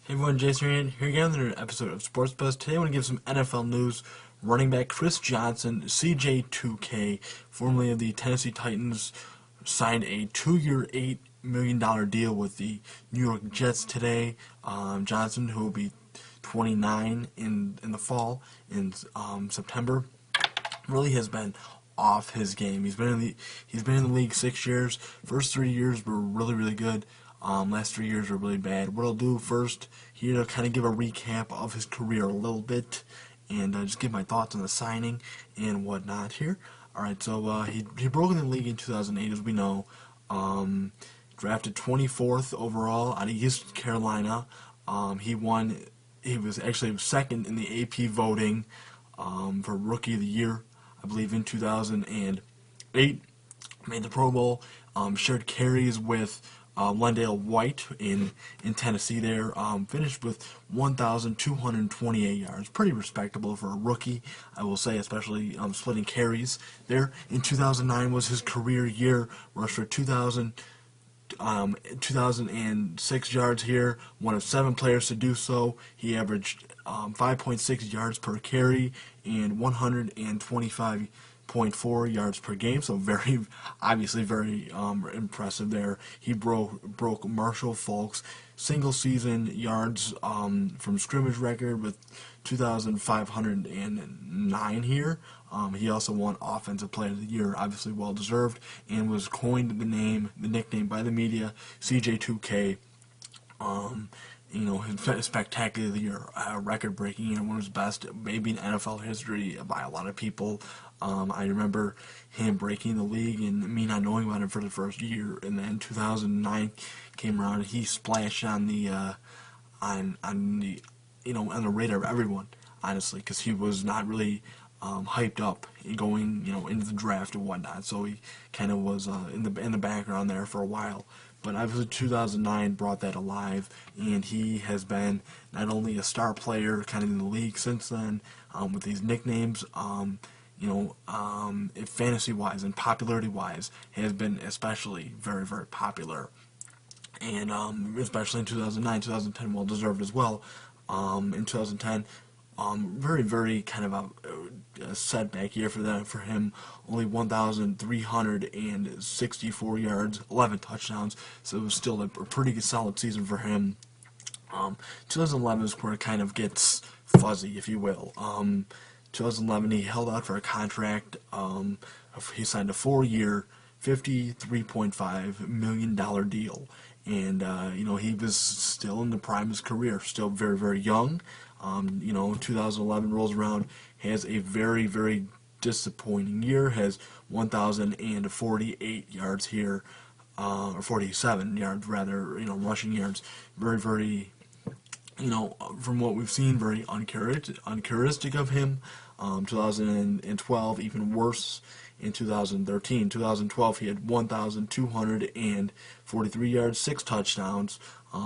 Hey everyone, Jason here again with another episode of Sports Buzz. Today I want to give some NFL news. Running back Chris Johnson, CJ2K, formerly of the Tennessee Titans, signed a 2-year, $8 million deal with the New York Jets today. Johnson, who will be 29 in the fall, in September, really has been off his game. He's been in the league 6 years. First 3 years were really good. Last 3 years were really bad. What I'll do first here to kind of give a recap of his career a little bit, and just give my thoughts on the signing and whatnot here. All right, so he broke in the league in 2008, as we know. Drafted 24th overall out of East Carolina. He was actually second in the AP voting for Rookie of the Year, I believe, in 2008. Made the Pro Bowl. Shared carries with Lendale White in Tennessee there. Finished with 1,228 yards. Pretty respectable for a rookie, I will say, especially splitting carries there. In 2009 was his career year. Rushed for 2,006 yards here. One of 7 players to do so. He averaged 5.6 yards per carry and 125.4 yards per game, so obviously very impressive there. He broke Marshall Faulk's single season yards from scrimmage record with 2,509 here. He also won Offensive Player of the Year, obviously well deserved, and was coined the nickname by the media, CJ2K. His spectacular year, record-breaking, one of his best, maybe in NFL history by a lot of people. I remember him breaking the league and me not knowing about him for the first year, and then 2009 came around and he splashed on the on the radar of everyone, honestly, because he was not really hyped up going into the draft and whatnot, so he kind of was in the background there for a while. But obviously 2009 brought that alive, and he has been not only a star player kind of in the league since then, with these nicknames, fantasy-wise and popularity-wise, has been especially very popular. And especially in 2009, 2010, well deserved as well. In 2010, very kind of a setback year for him. Only 1,364 yards, 11 touchdowns. So it was still a pretty good, solid season for him. 2011 is where it kind of gets fuzzy, if you will. 2011, he held out for a contract. He signed a 4-year, $53.5 million deal. And, he was still in the prime of his career, still very young. 2011 rolls around, has a very disappointing year, has 1,048 yards here, or 47 yards rather, rushing yards. Very, from what we've seen, very uncharacteristic of him. 2012, even worse in 2013. 2012, he had 1,243 yards, 6 touchdowns.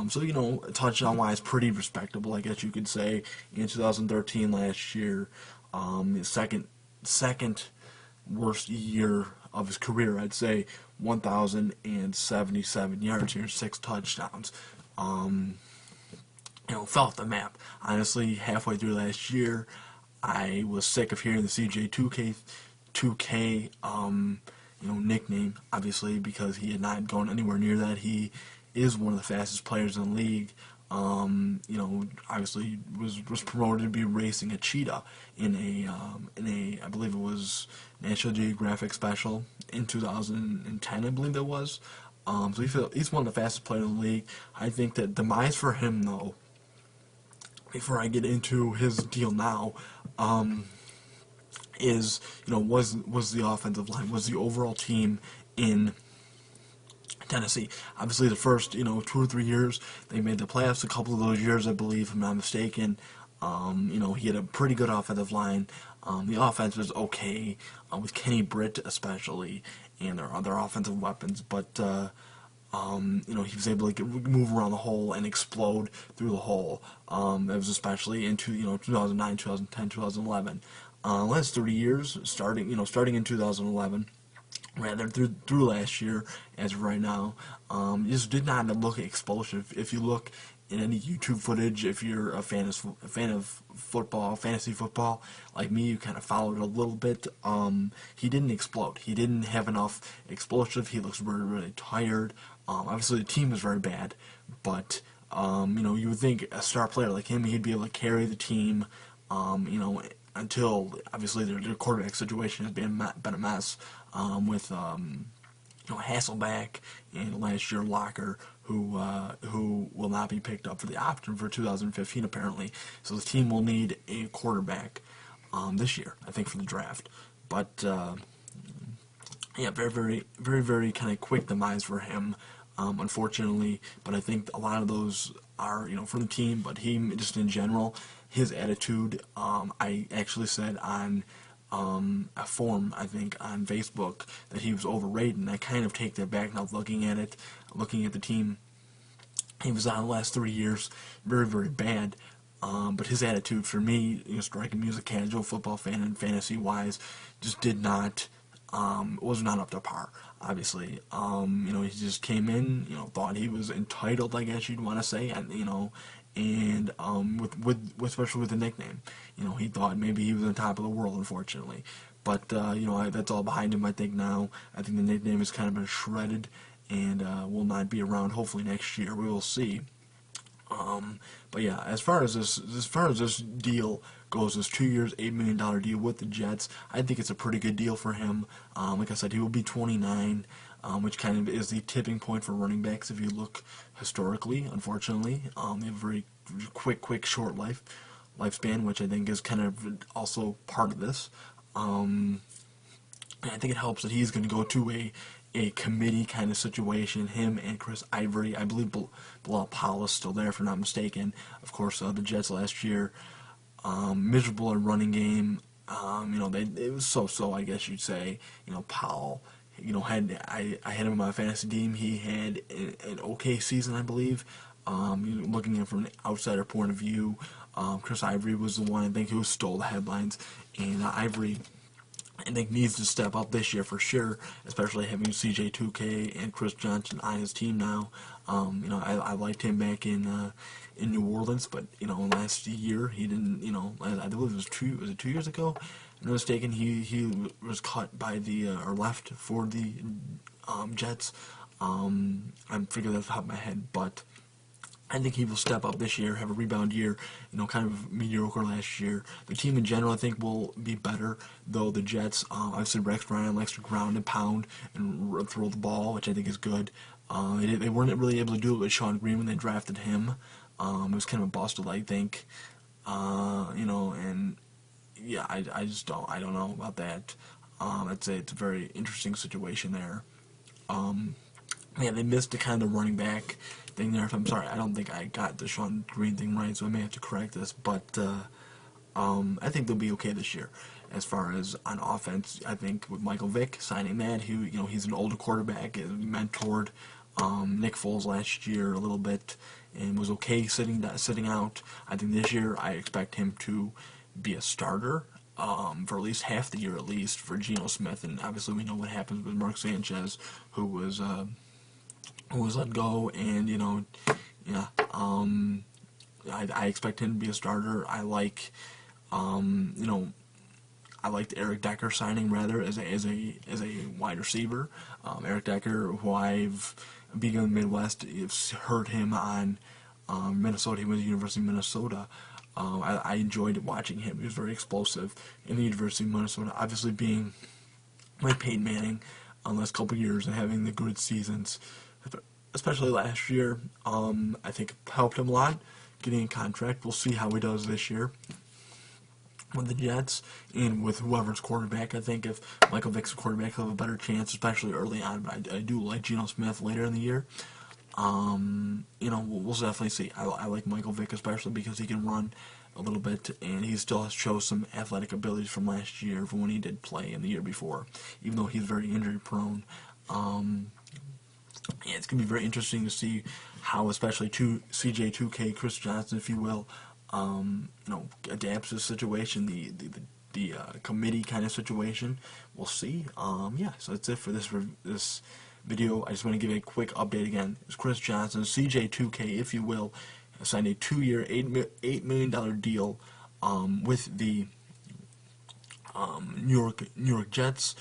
So, touchdown-wise, pretty respectable, I guess you could say. In 2013, last year, his second worst year of his career, I'd say. 1,077 yards here, 6 touchdowns. Fell off the map. Honestly, halfway through last year, I was sick of hearing the CJ2K nickname, obviously, because he had not gone anywhere near that. He is one of the fastest players in the league. Obviously was promoted to be racing a cheetah in a I believe it was National Geographic special in 2010, I believe that was. So he's one of the fastest players in the league. I think that demise for him, though, before I get into his deal now, was the offensive line, was the overall team in Tennessee. Obviously, the first 2 or 3 years they made the playoffs. A couple of those years, I believe, if I'm not mistaken, he had a pretty good offensive line. The offense was okay, with Kenny Britt especially, and their other offensive weapons, but he was able to move around the hole and explode through the hole. That was especially into 2009, 2010, 2011. Last 30 years, starting in 2011. Rather through last year, as of right now, just did not look explosive. If you look in any YouTube footage, if you're a fan of football, fantasy football, like me, you kind of followed it a little bit. He didn't explode. He didn't have enough explosive. He looks really, really tired. Obviously, the team is very bad, but you would think a star player like him, he'd be able to carry the team. Until obviously their quarterback situation has been a mess with Hasselback and last year Locker, who will not be picked up for the option for 2015 apparently. So the team will need a quarterback this year, I think, for the draft. But yeah, very, very, very, very kind of quick demise for him, unfortunately. But I think a lot of those are, from the team, but he just in general, his attitude. I actually said on a forum, I think, on Facebook that he was overrated, and I kind of take that back now looking at it, looking at the team he was on the last 3 years, very, very bad. But his attitude for me, striking me as a casual football fan and fantasy-wise, just did not, was not up to par, obviously. He just came in, thought he was entitled, I guess you'd want to say, and, with especially with the nickname. He thought maybe he was on top of the world, unfortunately. But, that's all behind him, I think, now. I think the nickname has kind of been shredded and will not be around, hopefully, next year. We will see. But yeah, as far as this deal goes, this 2 years, $8 million deal with the Jets, I think it's a pretty good deal for him. Like I said, he will be 29, which kind of is the tipping point for running backs if you look historically. Unfortunately, they have a very quick, short lifespan, which I think is kind of also part of this. And I think it helps that he's going to go to a committee kind of situation. Him and Chris Ivory, I believe Bilal Powell is still there, if I'm not mistaken. Of course, the Jets last year, miserable in running game. It was so, I guess you'd say. Powell, I had him on my fantasy team. He had an okay season, I believe. Looking at it from an outsider point of view, Chris Ivory was the one, I think, who stole the headlines, and Ivory, I think, needs to step up this year for sure, especially having CJ2K and Chris Johnson on his team now. I liked him back in New Orleans, but last year he didn't. I believe was it 2 years ago? If I'm not mistaken, he was cut by or left for the Jets. I'm figuring that off the top of my head, but I think he will step up this year, have a rebound year, kind of mediocre last year. The team in general, I think, will be better, though the Jets, obviously Rex Ryan likes to ground and pound and throw the ball, which I think is good. They weren't really able to do it with Sean Green when they drafted him. It was kind of a busted, I think. And yeah, I just I don't know about that. I'd say it's a very interesting situation there. Yeah, they missed the kind of running back thing there. I'm sorry, I don't think I got the Sean Green thing right, so I may have to correct this. But I think they'll be okay this year. As far as on offense, I think with Michael Vick signing that, he's an older quarterback, mentored Nick Foles last year a little bit, and was okay sitting out. I think this year I expect him to be a starter for at least half the year, at least for Geno Smith, and obviously we know what happens with Mark Sanchez, who was let go, and yeah, I expect him to be a starter. I like, I liked Eric Decker signing rather as a wide receiver. Eric Decker, who I've being in the Midwest, have heard him on Minnesota. He went to the University of Minnesota. I enjoyed watching him. He was very explosive in the University of Minnesota. Obviously, being like Peyton Manning on the last couple of years and having the good seasons, especially last year, I think helped him a lot getting a contract. We'll see how he does this year with the Jets and with whoever's quarterback. I think if Michael Vick's quarterback, he'll have a better chance, especially early on. But I do like Geno Smith later in the year. We'll definitely see. I like Michael Vick especially because he can run a little bit, and he still shows some athletic abilities from last year, from when he did play in the year before, even though he's very injury prone. Yeah, it's gonna be very interesting to see how, especially CJ2K, Chris Johnson, if you will, adapts to the situation, the committee kind of situation. We'll see. Yeah, so that's it for this video. I just want to give a quick update again. It's Chris Johnson, CJ2K, if you will, signed a 2-year, $8 million deal with the New York Jets.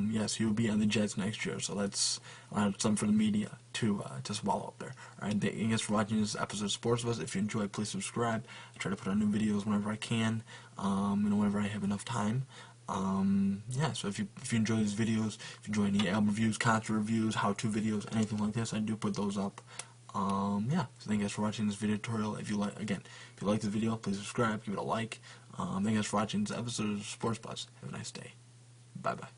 Yes, he will be on the Jets next year, so that's something for the media to swallow up there. Alright, thank you guys for watching this episode of Sports Buzz. If you enjoy, please subscribe. I try to put out new videos whenever I can, and whenever I have enough time. Yeah, so if you enjoy these videos, if you enjoy any album reviews, concert reviews, how-to videos, anything like this, I do put those up. Yeah, so thank you guys for watching this video tutorial. If you like this video, please subscribe, give it a like. Thank you guys for watching this episode of Sports Buzz. Have a nice day. Bye bye.